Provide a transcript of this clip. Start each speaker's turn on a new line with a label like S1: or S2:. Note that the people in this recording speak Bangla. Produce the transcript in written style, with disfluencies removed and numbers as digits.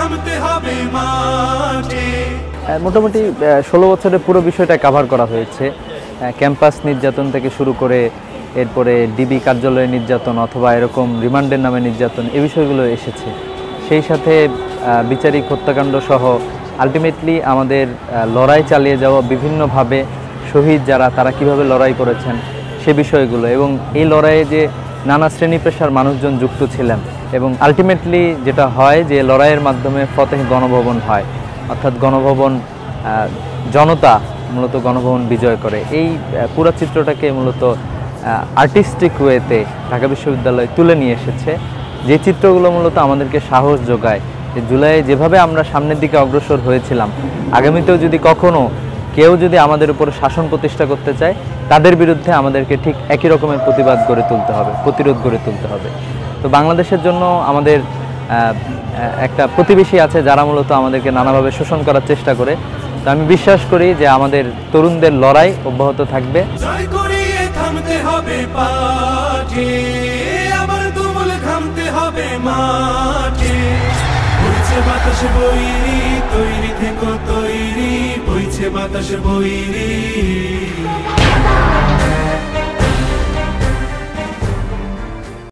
S1: থামতে হবে মাঠে।
S2: মোটামুটি 16 বছরের পুরো বিষয়টা কভার করা হয়েছে। ক্যাম্পাস নির্যাতন থেকে শুরু করে এরপরে ডিবি কার্যালয়ে নির্যাতন অথবা এরকম রিমান্ডের নামে নির্যাতন, এই বিষয়গুলো এসেছে। সেই সাথে বিচারিক হত্যাকাণ্ড সহ আলটিমেটলি আমাদের লড়াই চালিয়ে যাওয়া, বিভিন্নভাবে শহীদ যারা, তারা কিভাবে লড়াই করেছেন সে বিষয়গুলো, এবং এই লড়াইয়ে যে নানা শ্রেণী পেশার মানুষজন যুক্ত ছিলেন, এবং আলটিমেটলি যেটা হয় যে লড়াইয়ের মাধ্যমে ফতেহ গণভবন হয়, অর্থাৎ গণভবন, জনতা মূলত গণভবন বিজয় করে। এই পুরো চিত্রটাকে মূলত আর্টিস্টিক ওয়েতে ঢাকা বিশ্ববিদ্যালয় তুলে নিয়ে এসেছে, যে চিত্রগুলো মূলত আমাদেরকে সাহস যোগায় যে জুলাইয়ে যেভাবে আমরা সামনের দিকে অগ্রসর হয়েছিলাম, আগামীতেও যদি কখনো কেউ যদি আমাদের উপর শাসন প্রতিষ্ঠা করতে চায়, তাদের বিরুদ্ধে আমাদেরকে ঠিক একই রকমের প্রতিবাদ গড়ে তুলতে হবে, প্রতিরোধ গড়ে তুলতে হবে। তো বাংলাদেশের জন্য আমাদের একটা প্রতিবেশী আছে যারা মূলত আমাদেরকে নানাভাবে শোষণ করার চেষ্টা করে। তো আমি বিশ্বাস করি যে আমাদের তরুণদের লড়াই অব্যাহত থাকবে।
S1: জয় করিয়ে থামতে হবে পাঠে, আবার তুমুল ঘামতে হবে মাঠে। বইছে বাতাস বইরি, তৈরি থেকো তৈরি, বইছে বাতাস বইরি।